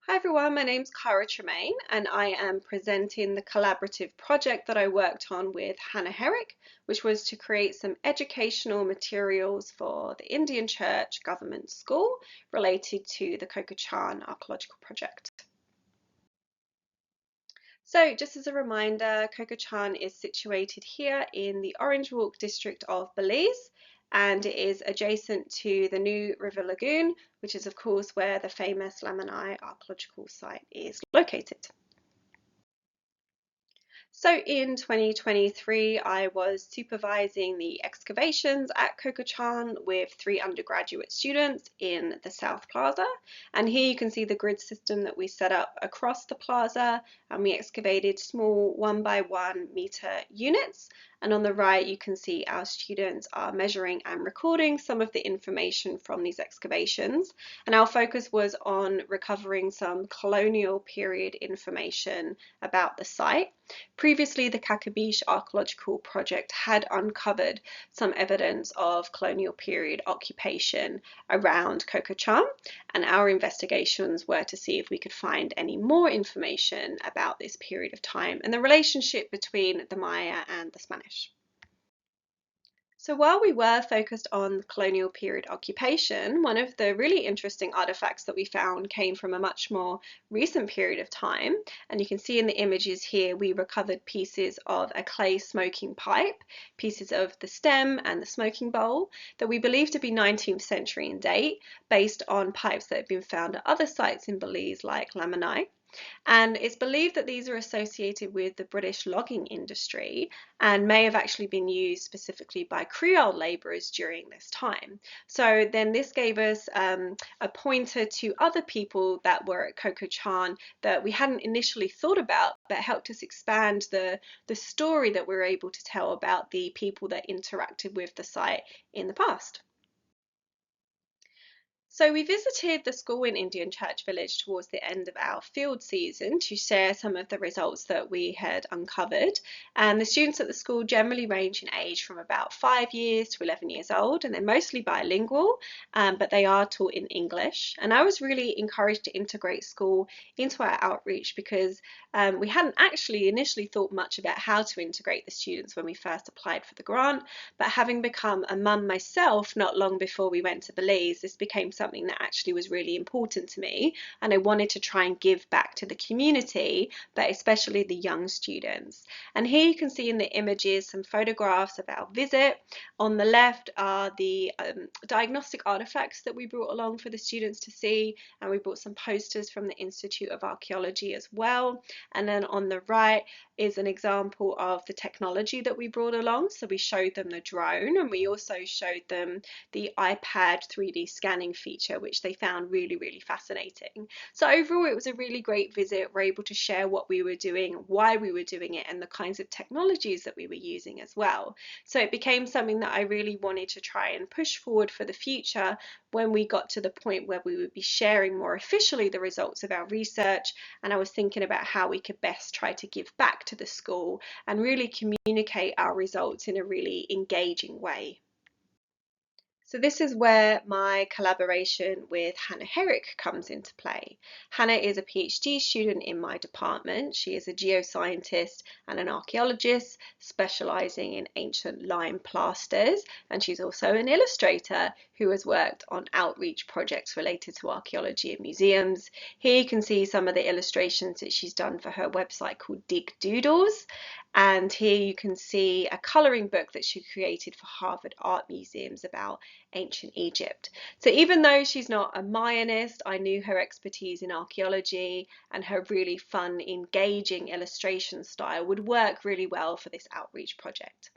Hi everyone, my name's Cara Tremaine and I am presenting the collaborative project that I worked on with Hannah Herrick, which was to create some educational materials for the Indian Church Gov't School related to the Coco Chan archaeological project. So just as a reminder, Coco Chan is situated here in the Orange Walk district of Belize, and it is adjacent to the New River Lagoon, which is of course where the famous Lamanai archaeological site is located. So in 2023, I was supervising the excavations at Coco Chan with 3 undergraduate students in the South Plaza. And here you can see the grid system that we set up across the plaza, and we excavated small 1 by 1 meter units. And on the right, you can see our students are measuring and recording some of the information from these excavations. And our focus was on recovering some colonial period information about the site. Previously, the Kakabish Archaeological Project had uncovered some evidence of colonial period occupation around Coco Chan, and our investigations were to see if we could find any more information about this period of time and the relationship between the Maya and the Spanish. So while we were focused on colonial period occupation, one of the really interesting artifacts that we found came from a much more recent period of time. And you can see in the images here, we recovered pieces of a clay smoking pipe, pieces of the stem and the smoking bowl that we believe to be 19th century in date, based on pipes that have been found at other sites in Belize like Lamanai. And it's believed that these are associated with the British logging industry and may have actually been used specifically by Creole labourers during this time. So then this gave us a pointer to other people that were at Coco Chan that we hadn't initially thought about, but helped us expand the story that we were able to tell about the people that interacted with the site in the past. So we visited the school in Indian Church Village towards the end of our field season to share some of the results that we had uncovered. And the students at the school generally range in age from about 5 years to 11 years old, and they're mostly bilingual, but they are taught in English. And I was really encouraged to integrate school into our outreach because we hadn't actually initially thought much about how to integrate the students when we first applied for the grant, but having become a mum myself not long before we went to Belize, this became something that actually was really important to me, and I wanted to try and give back to the community, but especially the young students. And here you can see in the images some photographs of our visit. On the left are the diagnostic artifacts that we brought along for the students to see, and we brought some posters from the Institute of Archaeology as well. And then on the right is an example of the technology that we brought along. So we showed them the drone, and we also showed them the iPad 3D scanning feature, which they found really, really fascinating. So overall, it was a really great visit. We're able to share what we were doing, why we were doing it, and the kinds of technologies that we were using as well. So it became something that I really wanted to try and push forward for the future when we got to the point where we would be sharing more officially the results of our research. And I was thinking about how we could best try to give back to the school and really communicate our results in a really engaging way. So this is where my collaboration with Hannah Herrick comes into play. Hannah is a PhD student in my department. She is a geoscientist and an archaeologist specialising in ancient lime plasters, and she's also an illustrator who has worked on outreach projects related to archaeology in museums. Here you can see some of the illustrations that she's done for her website called Dig Doodles, and here you can see a colouring book that she created for Harvard Art Museums about ancient Egypt. So even though she's not a Mayanist, I knew her expertise in archaeology and her really fun, engaging illustration style would work really well for this outreach project.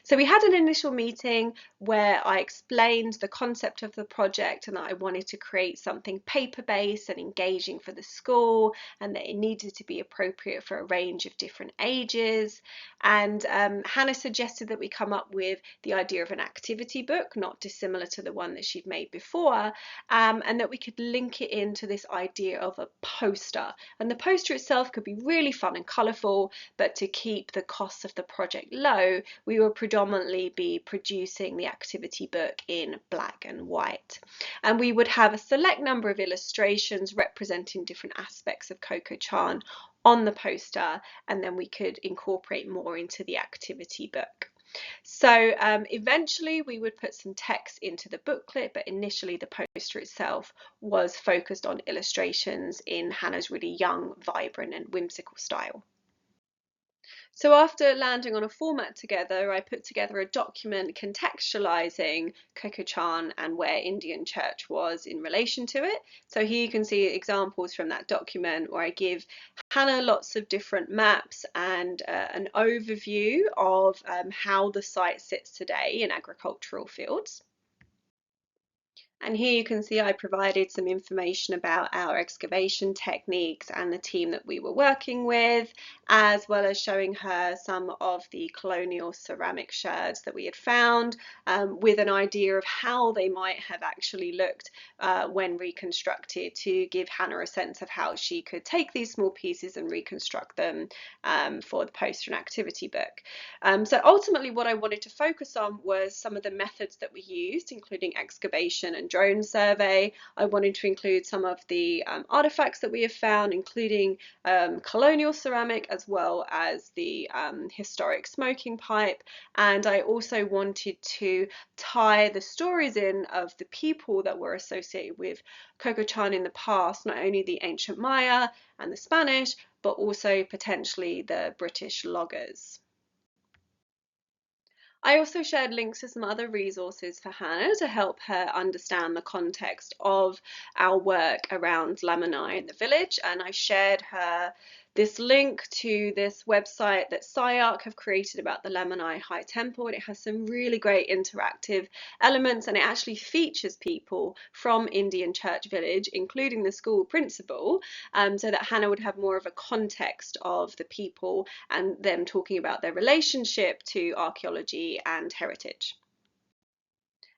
So we had an initial meeting where I explained the concept of the project and that I wanted to create something paper-based and engaging for the school, and that it needed to be appropriate for a range of different ages. And Hannah suggested that we come up with the idea of an activity book, not dissimilar to the one that she'd made before, and that we could link it into this idea of a poster. And the poster itself could be really fun and colourful, but to keep the costs of the project low, we will predominantly be producing the activity book in black and white. And we would have a select number of illustrations representing different aspects of Coco Chan on the poster, and then we could incorporate more into the activity book. So eventually we would put some text into the booklet, but initially the poster itself was focused on illustrations in Hannah's really young, vibrant and whimsical style. So after landing on a format together, I put together a document contextualizing Coco Chan and where Indian Church was in relation to it. So here you can see examples from that document where I give Hannah lots of different maps and an overview of how the site sits today in agricultural fields. And here you can see I provided some information about our excavation techniques and the team that we were working with, as well as showing her some of the colonial ceramic sherds that we had found, with an idea of how they might have actually looked when reconstructed, to give Hannah a sense of how she could take these small pieces and reconstruct them for the poster and activity book. So ultimately what I wanted to focus on was some of the methods that we used, including excavation and drone survey. I wanted to include some of the artifacts that we have found, including colonial ceramic as well as the historic smoking pipe. And I also wanted to tie the stories in of the people that were associated with Coco Chan in the past, not only the ancient Maya and the Spanish, but also potentially the British loggers. I also shared links to some other resources for Hannah to help her understand the context of our work around Lamani in the village, and I shared her this link to this website that SciArc have created about the Lamani High Temple, and it has some really great interactive elements, and it actually features people from Indian Church Village, including the school principal, so that Hannah would have more of a context of the people and them talking about their relationship to archaeology and heritage.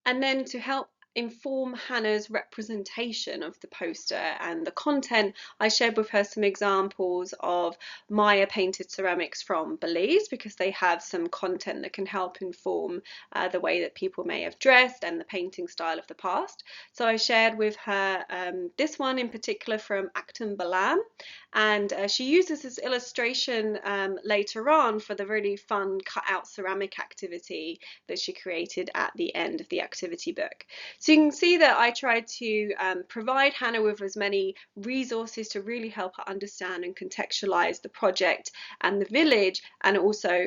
And then to help inform Hannah's representation of the poster and the content, I shared with her some examples of Maya painted ceramics from Belize, because they have some content that can help inform the way that people may have dressed and the painting style of the past. So I shared with her this one in particular from Acton Balam, and she uses this illustration later on for the really fun cut out ceramic activity that she created at the end of the activity book. So you can see that I tried to provide Hannah with as many resources to really help her understand and contextualize the project and the village, and also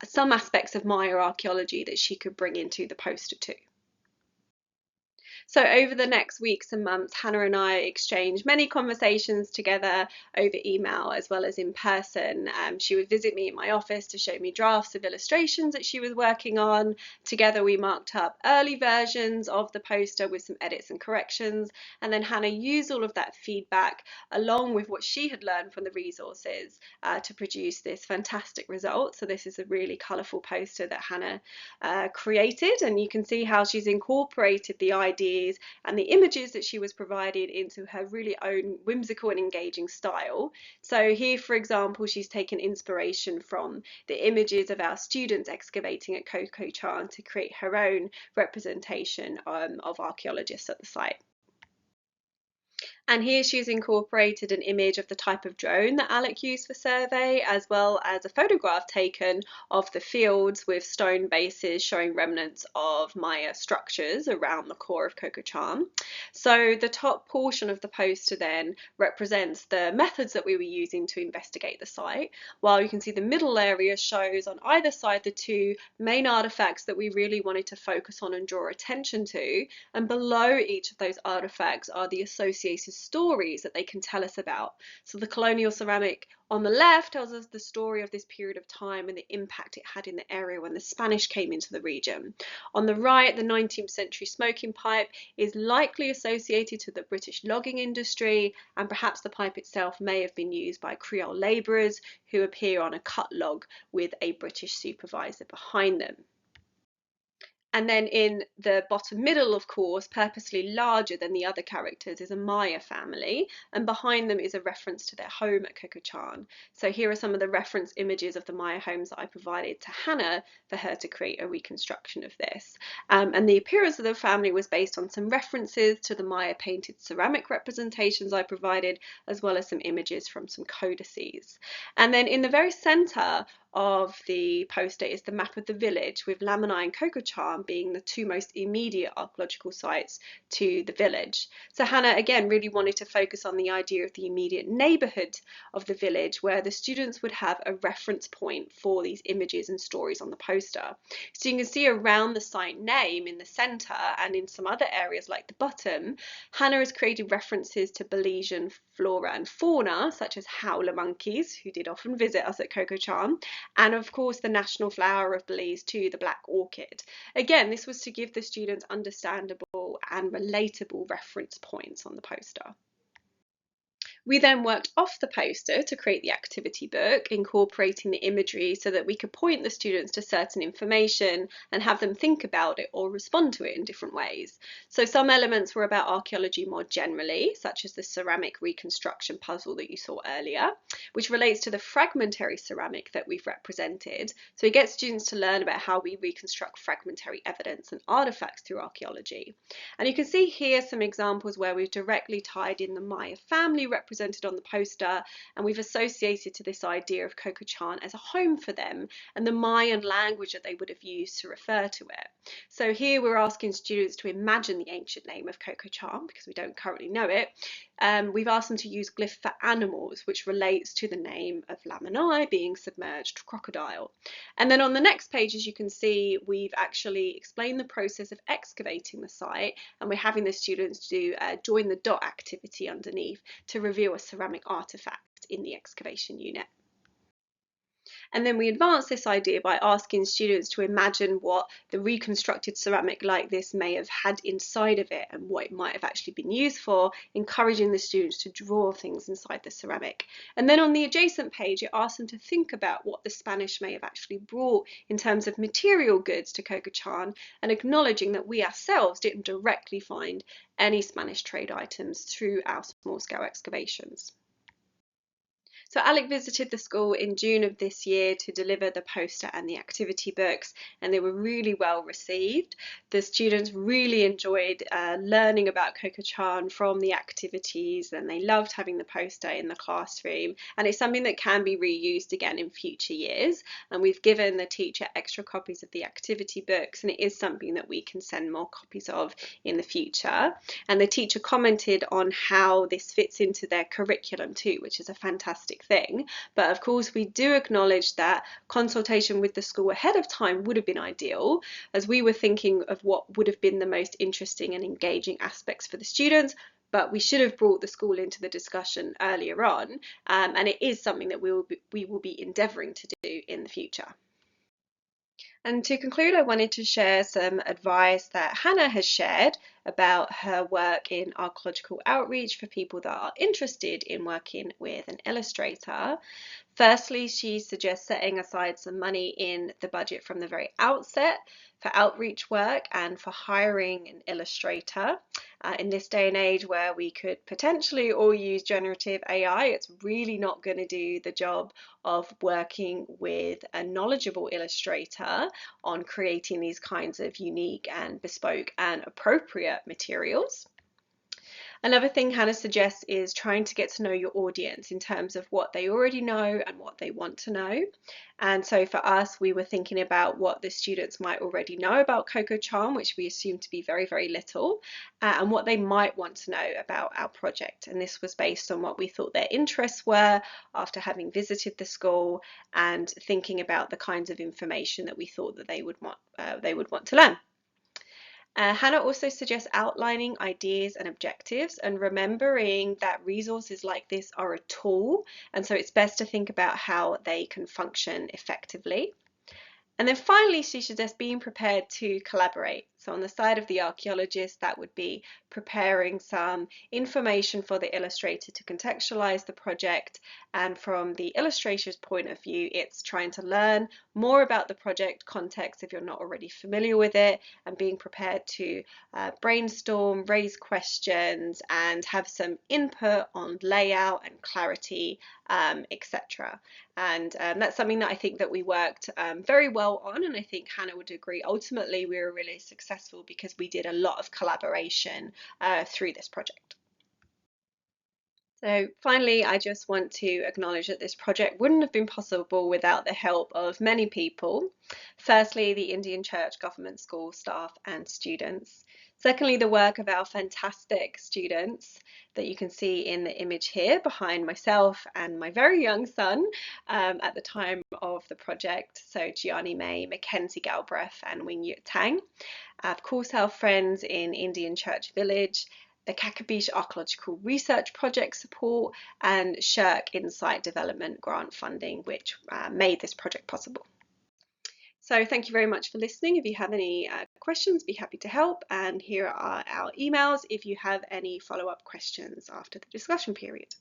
some aspects of Maya archaeology that she could bring into the poster too. So over the next weeks and months, Hannah and I exchanged many conversations together over email as well as in person. She would visit me in my office to show me drafts of illustrations that she was working on. Together we marked up early versions of the poster with some edits and corrections, and then Hannah used all of that feedback along with what she had learned from the resources to produce this fantastic result. So this is a really colourful poster that Hannah created, and you can see how she's incorporated the ideas and the images that she was provided into her really own whimsical and engaging style. So here, for example, she's taken inspiration from the images of our students excavating at Coco Chan to create her own representation of archaeologists at the site. And here she's incorporated an image of the type of drone that Alec used for survey, as well as a photograph taken of the fields with stone bases showing remnants of Maya structures around the core of Coco Chan. So the top portion of the poster then represents the methods that we were using to investigate the site, while you can see the middle area shows on either side the two main artifacts that we really wanted to focus on and draw attention to, and below each of those artifacts are the associated stories that they can tell us about. So the colonial ceramic on the left tells us the story of this period of time and the impact it had in the area when the Spanish came into the region. On the right, the 19th century smoking pipe is likely associated to the British logging industry, and perhaps the pipe itself may have been used by Creole labourers who appear on a cut log with a British supervisor behind them. And then in the bottom middle, of course, purposely larger than the other characters, is a Maya family, and behind them is a reference to their home at Coco Chan. So here are some of the reference images of the Maya homes that I provided to Hannah for her to create a reconstruction of this. And the appearance of the family was based on some references to the Maya painted ceramic representations I provided, as well as some images from some codices. And then in the very center of the poster is the map of the village, with Lamanai and Coco Chan being the two most immediate archaeological sites to the village. So Hannah again really wanted to focus on the idea of the immediate neighbourhood of the village, where the students would have a reference point for these images and stories on the poster. So you can see around the site name in the centre and in some other areas like the bottom, Hannah has created references to Belizean flora and fauna, such as howler monkeys, who did often visit us at Coco Chan, and of course the national flower of Belize too, the black orchid. Again, this was to give the students understandable and relatable reference points on the poster. We then worked off the poster to create the activity book, incorporating the imagery so that we could point the students to certain information and have them think about it or respond to it in different ways. So some elements were about archaeology more generally, such as the ceramic reconstruction puzzle that you saw earlier, which relates to the fragmentary ceramic that we've represented. So we get students to learn about how we reconstruct fragmentary evidence and artifacts through archaeology. And you can see here some examples where we've directly tied in the Maya family represented on the poster, and we've associated to this idea of Coco Chan as a home for them and the Mayan language that they would have used to refer to it. So here we're asking students to imagine the ancient name of Coco Chan, because we don't currently know it. We've asked them to use glyph for animals, which relates to the name of Lamanai being submerged crocodile. And then on the next page, as you can see, we've actually explained the process of excavating the site, and we're having the students do join the dot activity underneath to reveal a ceramic artifact in the excavation unit. And then we advance this idea by asking students to imagine what the reconstructed ceramic like this may have had inside of it and what it might have actually been used for, encouraging the students to draw things inside the ceramic. And then on the adjacent page, it asks them to think about what the Spanish may have actually brought in terms of material goods to Coco Chan, and acknowledging that we ourselves didn't directly find any Spanish trade items through our small-scale excavations. So Alec visited the school in June of this year to deliver the poster and the activity books, and they were really well received. The students really enjoyed learning about Coco Chan from the activities, and they loved having the poster in the classroom, and it's something that can be reused again in future years. And we've given the teacher extra copies of the activity books, and it is something that we can send more copies of in the future. And the teacher commented on how this fits into their curriculum too, which is a fantastic thing. But of course we do acknowledge that consultation with the school ahead of time would have been ideal, as we were thinking of what would have been the most interesting and engaging aspects for the students, but we should have brought the school into the discussion earlier on, and it is something that we will be endeavouring to do in the future. And to conclude, I wanted to share some advice that Hannah has shared about her work in archaeological outreach for people that are interested in working with an illustrator. Firstly, she suggests setting aside some money in the budget from the very outset for outreach work and for hiring an illustrator. In this day and age where we could potentially all use generative AI, it's really not going to do the job of working with a knowledgeable illustrator on creating these kinds of unique and bespoke and appropriate materials. Another thing Hannah suggests is trying to get to know your audience in terms of what they already know and what they want to know. And so for us, we were thinking about what the students might already know about Coco Chan, which we assume to be very, very little, and what they might want to know about our project. And this was based on what we thought their interests were after having visited the school and thinking about the kinds of information that we thought that they would want to learn. Hannah also suggests outlining ideas and objectives and remembering that resources like this are a tool, and so it's best to think about how they can function effectively. And then finally, she suggests being prepared to collaborate. So on the side of the archaeologist, that would be preparing some information for the illustrator to contextualize the project. And from the illustrator's point of view, it's trying to learn more about the project context if you're not already familiar with it, and being prepared to brainstorm, raise questions, and have some input on layout and clarity, etc. And that's something that I think that we worked very well on, and I think Hannah would agree. Ultimately, we were really successful because we did a lot of collaboration through this project. So finally, I just want to acknowledge that this project wouldn't have been possible without the help of many people. Firstly, the Indian Church Gov't School staff and students. Secondly, the work of our fantastic students that you can see in the image here behind myself and my very young son at the time of the project. So Gianni May, Mackenzie Galbraith and Wing Yut Tang. Of course, our friends in Indian Church Village, the Kakabish Archaeological Research Project support, and Herrick Insight Development grant funding, which made this project possible. So thank you very much for listening. If you have any questions, be happy to help. And here are our emails if you have any follow-up questions after the discussion period.